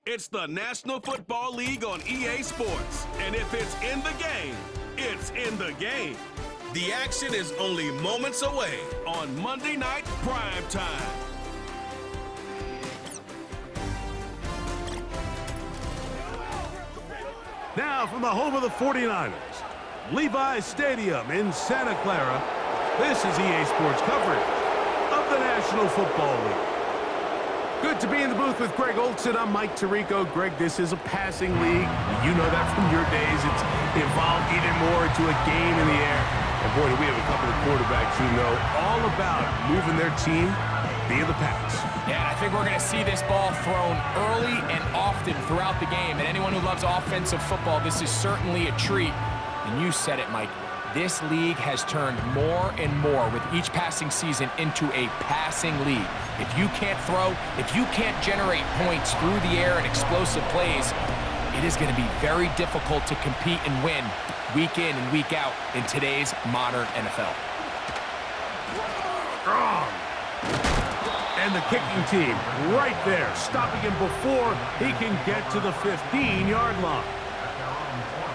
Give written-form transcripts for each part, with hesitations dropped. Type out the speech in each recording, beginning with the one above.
It's the National Football League on EA Sports. And if it's in the game, it's in the game. The action is only moments away on Monday Night Prime Time. Now from the home of the 49ers, Levi's Stadium in Santa Clara, this is EA Sports coverage of the National Football League. Good to be in the booth with Greg Olson. I'm Mike Tirico. Greg, this is a passing league. You know that from your days. It's evolved even more into a game in the air. And boy, do we have a couple of quarterbacks who know all about moving their team via the pass. Yeah, and I think we're going to see this ball thrown early and often throughout the game. And anyone who loves offensive football, this is certainly a treat. And you said it, Mike. This league has turned more and more with each passing season into a passing league. If you can't throw, if you can't generate points through the air and explosive plays, it is going to be very difficult to compete and win week in and week out in today's modern NFL. Strong. And the kicking team right there, stopping him before he can get to the 15-yard line.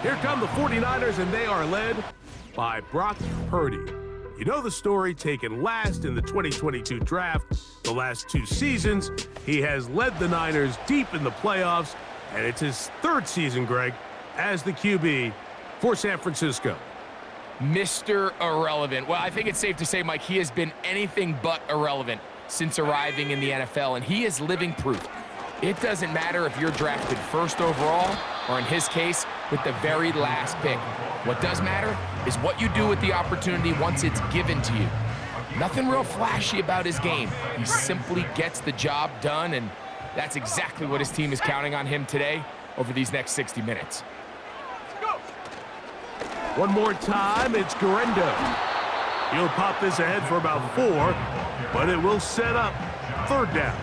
Here come the 49ers, and they are led by Brock Purdy. You know the story, taken last in the 2022 draft. The last two seasons, he has led the Niners deep in the playoffs, and it's his third season, Greg, as the QB for San Francisco. Mr. Irrelevant. Well, I think it's safe to say, Mike, he has been anything but irrelevant since arriving in the NFL, and he is living proof. It doesn't matter if you're drafted first overall, or in his case, with the very last pick. What does matter is what you do with the opportunity once it's given to you. Nothing real flashy about his game. He simply gets the job done, and that's exactly what his team is counting on him today over these next 60 minutes. One more time, it's Garendo. He'll pop this ahead for about 4, but it will set up third down.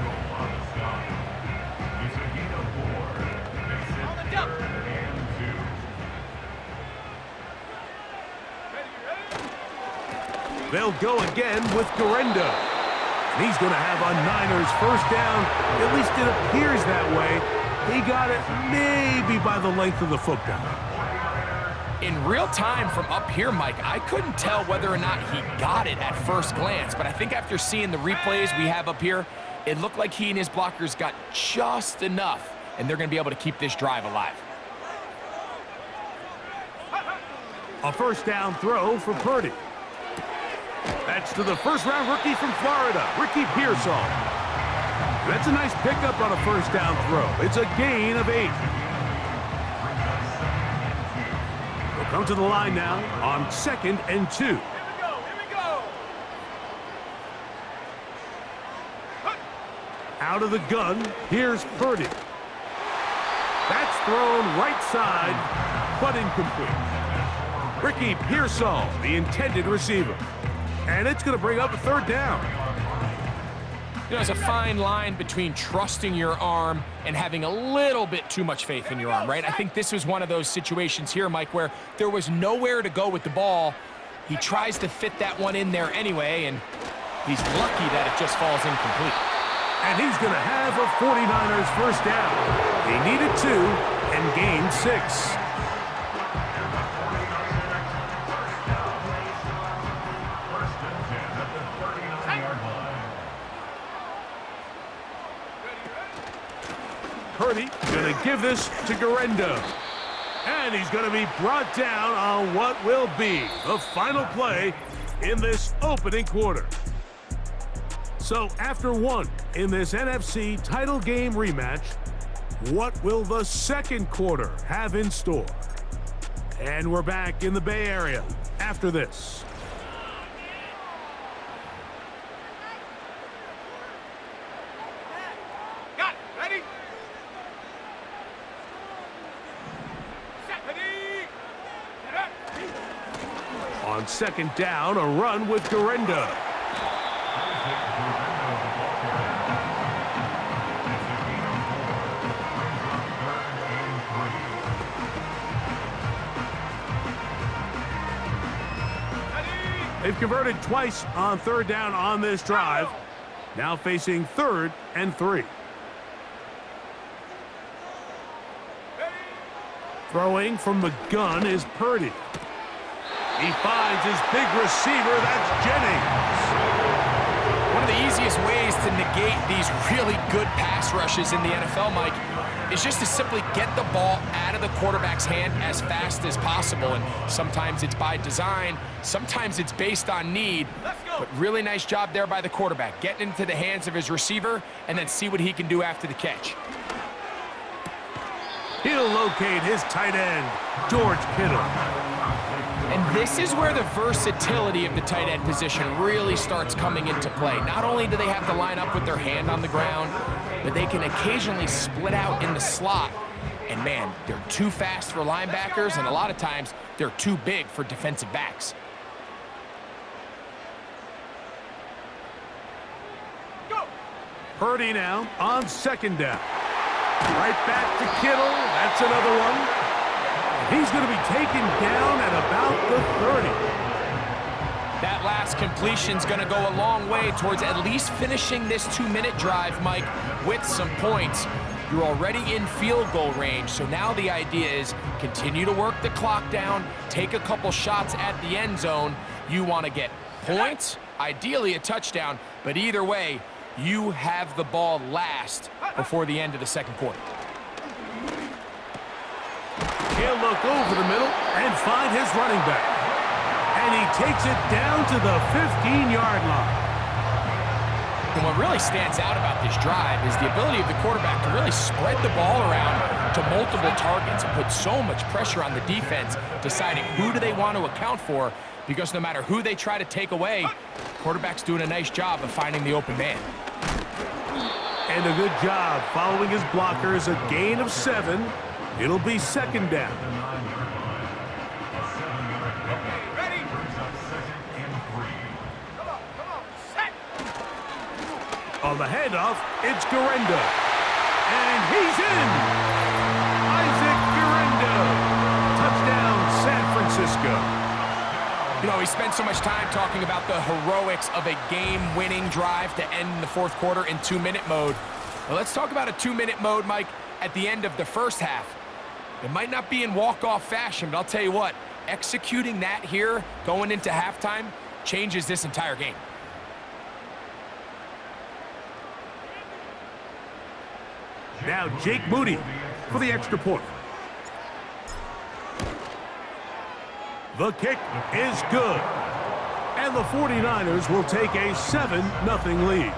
They'll go again with Garendo. And he's going to have a Niners first down. At least it appears that way. He got it maybe by the length of the football. In real time from up here, Mike, I couldn't tell whether or not he got it at first glance, but I think after seeing the replays we have up here, it looked like he and his blockers got just enough, and they're going to be able to keep this drive alive. A first down throw for Purdy. That's to the first-round rookie from Florida, Ricky Pearsall. That's a nice pickup on a first down throw. It's a gain of 8. We'll come to the line now on 2nd and 2. Here we go. Out of the gun, here's Purdy. That's thrown right side, but incomplete. Ricky Pearsall, the intended receiver. And it's going to bring up a third down. You know, there's a fine line between trusting your arm and having a little bit too much faith in your arm, right? I think this was one of those situations here, Mike, where there was nowhere to go with the ball. He tries to fit that one in there anyway, and he's lucky that it just falls incomplete. And he's going to have a 49ers first down. He needed 2 and gained 6. Purdy going to give this to Garendo. And he's going to be brought down on what will be the final play in this opening quarter. So after 1 in this NFC title game rematch, what will the second quarter have in store? And we're back in the Bay Area after this. On second down, a run with Garendo. They've converted twice on third down on this drive. Now facing 3rd and 3. Throwing from the gun is Purdy. He finds his big receiver. That's Jennings. One of the easiest ways to negate these really good pass rushes in the NFL, Mike, is just to simply get the ball out of the quarterback's hand as fast as possible. And sometimes it's by design, sometimes it's based on need. But really nice job there by the quarterback, getting into the hands of his receiver and then see what he can do after the catch. He'll locate his tight end, George Kittle. And this is where the versatility of the tight end position really starts coming into play. Not only do they have to line up with their hand on the ground, but they can occasionally split out in the slot. And man, they're too fast for linebackers, and a lot of times they're too big for defensive backs. Purdy now on 2nd down. Right back to Kittle. That's another one. He's going to be taken down at about the 30. That last completion's going to go a long way towards at least finishing this 2-minute drive, Mike, with some points. You're already in field goal range, so now the idea is continue to work the clock down, take a couple shots at the end zone. You want to get points, ideally a touchdown, but either way, you have the ball last before the end of the 2nd quarter. He'll look over the middle and find his running back. And he takes it down to the 15-yard line. And what really stands out about this drive is the ability of the quarterback to really spread the ball around to multiple targets and put so much pressure on the defense, deciding who do they want to account for, because no matter who they try to take away, the quarterback's doing a nice job of finding the open man. And a good job following his blockers, a gain of 7. It'll be 2nd down. On the handoff, it's Garenda. And he's in! Isaac Garenda. Touchdown, San Francisco. You know, we spent so much time talking about the heroics of a game-winning drive to end the 4th quarter in 2-minute mode. Well, let's talk about a 2-minute mode, Mike, at the end of the 1st half. It might not be in walk-off fashion, but I'll tell you what, executing that here going into halftime changes this entire game. Now Jake Moody for the extra point. The kick is good. And the 49ers will take a 7-0 lead.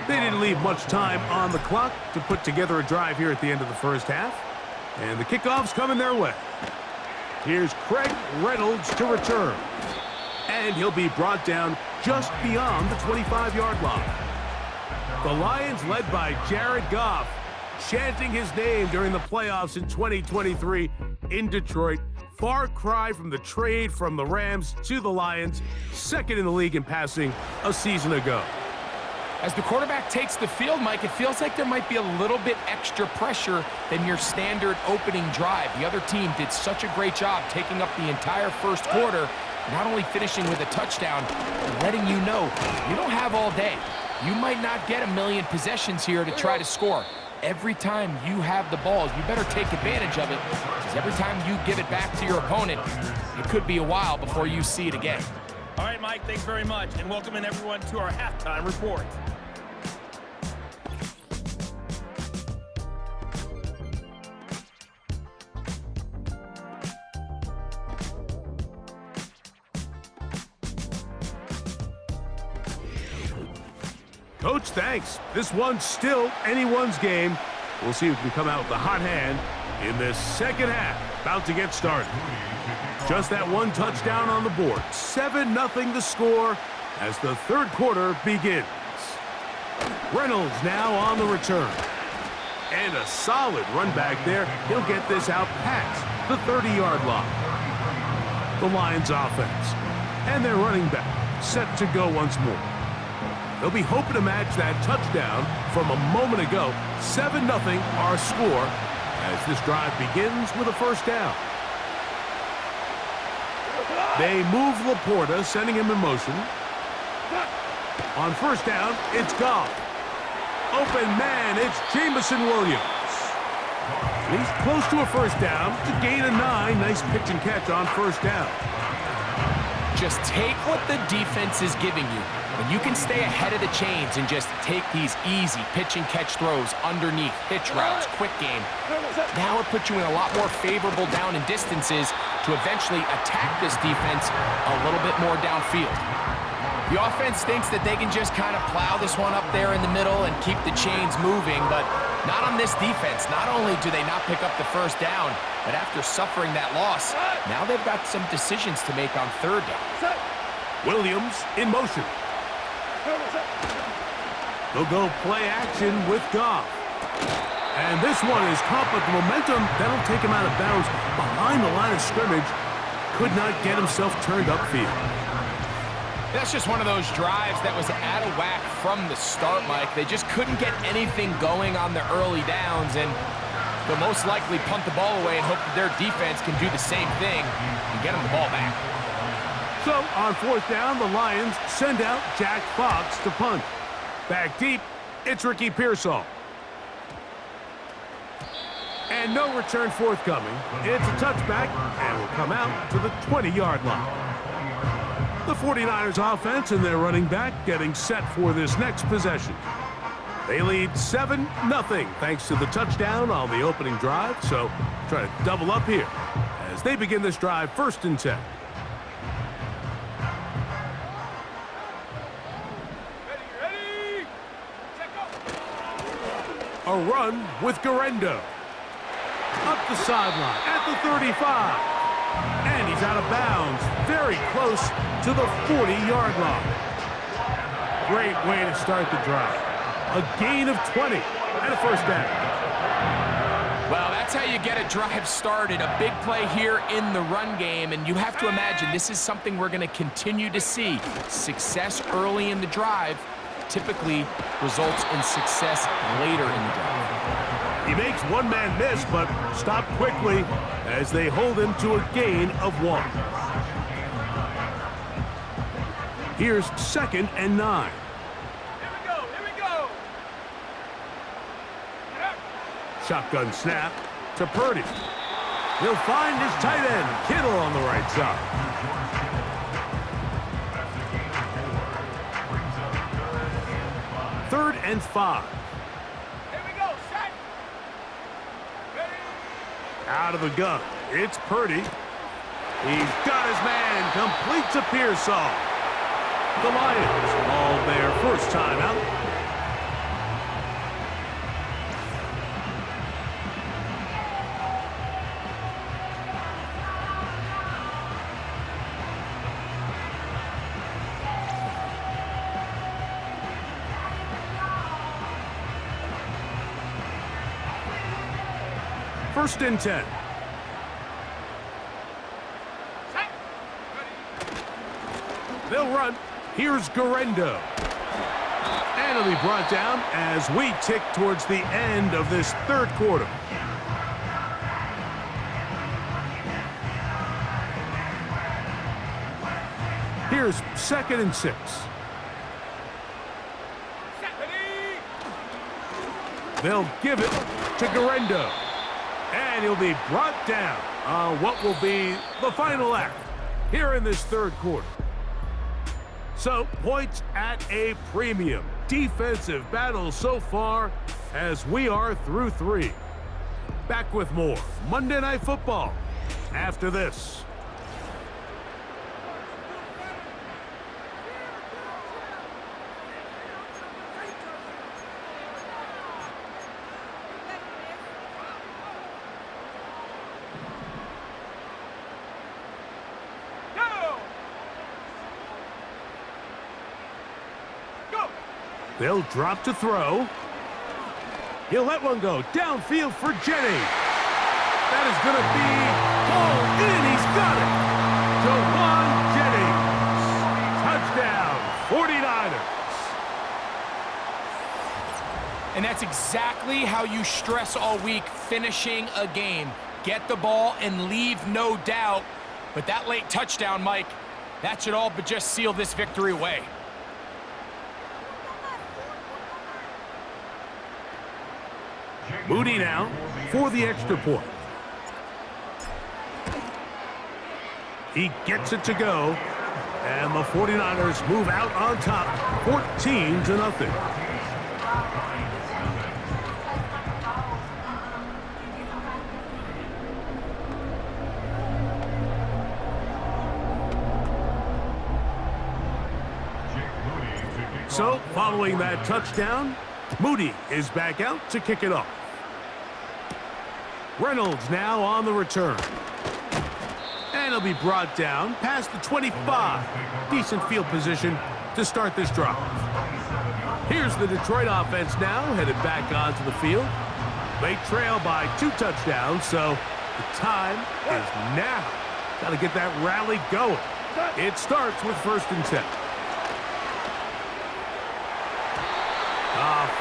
They didn't leave much time on the clock to put together a drive here at the end of the 1st half. And the kickoff's coming their way. Here's Craig Reynolds to return. And he'll be brought down just beyond the 25-yard line. The Lions, led by Jared Goff, chanting his name during the playoffs in 2023 in Detroit. Far cry from the trade from the Rams to the Lions, 2nd in the league in passing a season ago. As the quarterback takes the field, Mike, it feels like there might be a little bit extra pressure than your standard opening drive. The other team did such a great job taking up the entire 1st quarter, not only finishing with a touchdown, but letting you know you don't have all day. You might not get a million possessions here to try to score. Every time you have the ball, you better take advantage of it, because every time you give it back to your opponent, it could be a while before you see it again. All right, Mike, thanks very much, and welcome in everyone to our halftime report. Coach, thanks. This one's still anyone's game. We'll see who can come out with the hot hand in this 2nd half. About to get started. Just that one touchdown on the board. 7-0 the score as the 3rd quarter begins. Reynolds now on the return. And a solid run back there. He'll get this out past the 30-yard line. the Lions offense. And their running back set to go once more. They'll be hoping to match that touchdown from a moment ago. 7-0 our score as this drive begins with a first down. They move Laporta, sending him in motion. On first down, it's Goff. Open man, it's Jamison Williams. He's close to a first down to gain a 9. Nice pitch and catch on first down. Just take what the defense is giving you. When you can stay ahead of the chains and just take these easy pitch and catch throws underneath, hitch routes, quick game, now it puts you in a lot more favorable down and distances to eventually attack this defense a little bit more downfield. The offense thinks that they can just kind of plow this one up there in the middle and keep the chains moving, but not on this defense. Not only do they not pick up the first down, but after suffering that loss, now they've got some decisions to make on third down. Williams in motion. They'll go play action with Goff. And this one is caught, but the momentum, that'll take him out of bounds behind the line of scrimmage. Could not get himself turned upfield. That's just one of those drives that was out of whack from the start, Mike. They just couldn't get anything going on the early downs, and they'll most likely punt the ball away and hope that their defense can do the same thing and get them the ball back. So, on fourth down, the Lions send out Jack Fox to punt. Back deep, it's Ricky Pearsall. And no return forthcoming. It's a touchback, and will come out to the 20-yard line. The 49ers offense and their running back getting set for this next possession. They lead 7-0 thanks to the touchdown on the opening drive, so try to double up here as they begin this drive 1st and 10. Ready. Check up. A run with Garendo. Up the sideline at the 35. And he's out of bounds, very close to the 40-yard line. Great way to start the drive. A gain of 20 and a first down. Well, that's how you get a drive started. A big play here in the run game, and you have to imagine this is something we're going to continue to see. Success early in the drive typically results in success later in the drive. He makes one man miss, but stopped quickly as they hold him to a gain of 1. Here's 2nd and 9. Here we go. Shotgun snap to Purdy. He'll find his tight end, Kittle, on the right side. Third and 5. Out of the gun, it's Purdy. He's got his man, completes a Pearsall. The Lions all their first time out. First and 10. They'll run. Here's Garendo. And it'll be brought down as we tick towards the end of this third quarter. Here's 2nd and 6. They'll give it to Garendo. And he'll be brought down on what will be the final act here in this third quarter. So, points at a premium. Defensive battle so far as we are through 3. Back with more Monday Night Football after this. They'll drop to throw. He'll let one go downfield for Jennings. That is going to be hauled in. He's got it. And that's exactly how you stress all week, finishing a game. Get the ball and leave no doubt. But that late touchdown, Mike, that should all but just seal this victory away. Moody now for the extra point. He gets it to go, and the 49ers move out on top, 14-0. So, following that touchdown, Moody is back out to kick it off. Reynolds now on the return. And he'll be brought down past the 25. Decent field position to start this drive. Here's the Detroit offense now, headed back onto the field. They trail by 2 touchdowns, so the time is now. Got to get that rally going. It starts with 1st and 10.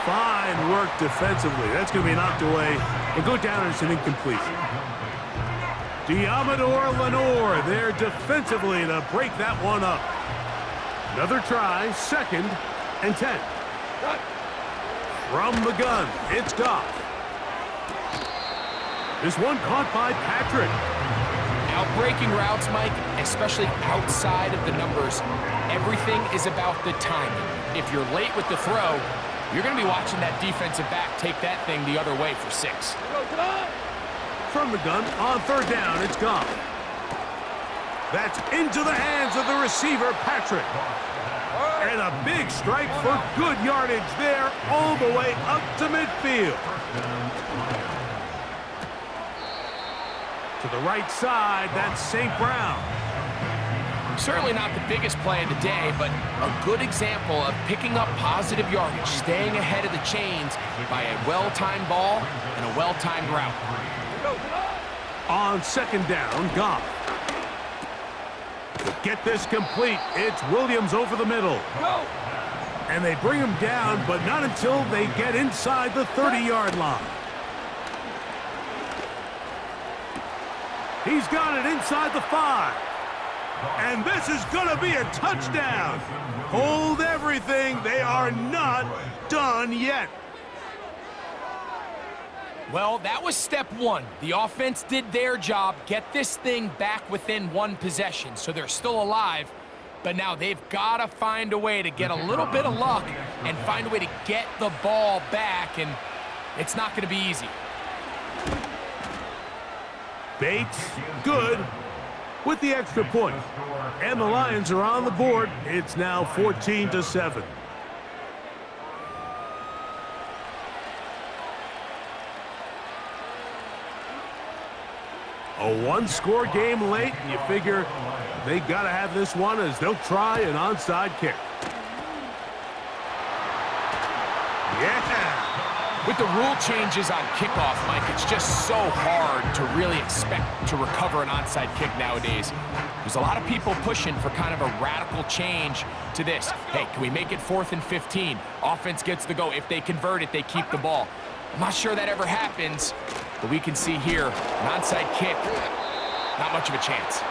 Fine work defensively. That's going to be knocked away and go down as an incompletion. Diamador Lenore there defensively to break that one up. Another try, 2nd and 10. From the gun, it's Goff. This one caught by Patrick. Out breaking routes, Mike, especially outside of the numbers, everything is about the timing. If you're late with the throw, you're going to be watching that defensive back take that thing the other way for 6. From the gun, on 3rd down, it's Goff. That's into the hands of the receiver, Patrick. And a big strike for good yardage there, all the way up to midfield. To the right side, that's St. Brown. Certainly not the biggest play of the day, but a good example of picking up positive yardage, staying ahead of the chains by a well-timed ball and a well-timed route. On 2nd down, Goff. To get this complete, it's Williams over the middle. And they bring him down, but not until they get inside the 30-yard line. He's got it inside the 5. And this is going to be a touchdown. Hold everything. They are not done yet. Well, that was step 1. The offense did their job, get this thing back within 1 possession, so they're still alive. But now they've got to find a way to get a little bit of luck and find a way to get the ball back, and it's not going to be easy. Bates, good, with the extra point. And the Lions are on the board. It's now 14-7. A 1-score game late, and you figure they got to have this one as they'll try an onside kick. Yeah! With the rule changes on kickoff, Mike, it's just so hard to really expect to recover an onside kick nowadays. There's a lot of people pushing for kind of a radical change to this. Hey, can we make it 4th and 15? Offense gets the go. If they convert it, they keep the ball. I'm not sure that ever happens, but we can see here, an onside kick, not much of a chance.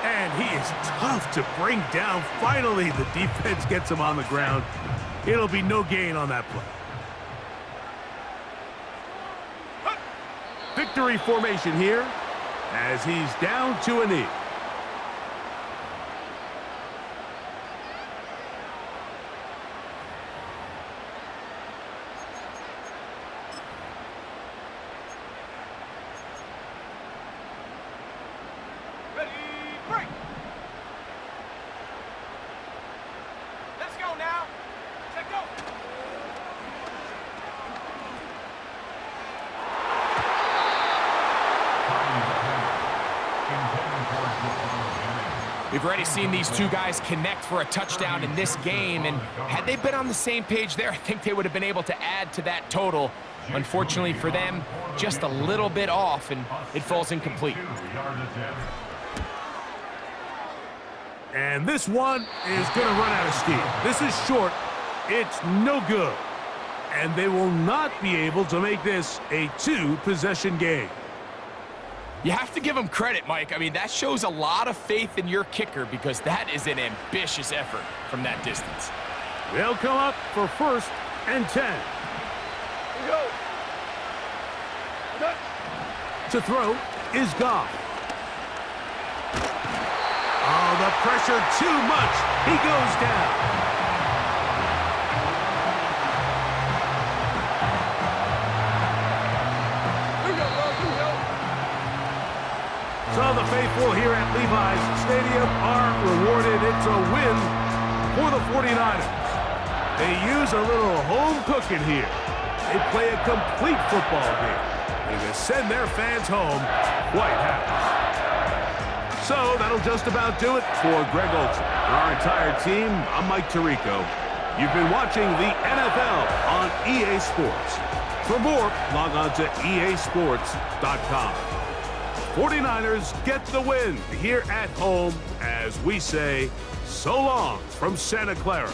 And he is tough to bring down. Finally, the defense gets him on the ground. It'll be no gain on that play. Victory formation here as he's down to a knee. Ready, break. Let's go now. Check go. We've already seen these two guys connect for a touchdown in this game, and had they been on the same page there, I think they would have been able to add to that total. Unfortunately for them, just a little bit off, and it falls incomplete. And this one is going to run out of steam. This is short. It's no good. And they will not be able to make this a 2-possession game. You have to give him credit, Mike. I mean, that shows a lot of faith in your kicker because that is an ambitious effort from that distance. They'll come up for 1st and 10. Here we go. Good. To throw is Goff. Oh, the pressure too much. He goes down. So the faithful here at Levi's Stadium are rewarded. It's a win for the 49ers. They use a little home cooking here. They play a complete football game. And they send their fans home quite happy. So that'll just about do it for Greg Olson and our entire team. I'm Mike Tirico. You've been watching the NFL on EA Sports. For more, log on to easports.com. 49ers get the win here at home as we say so long from Santa Clara.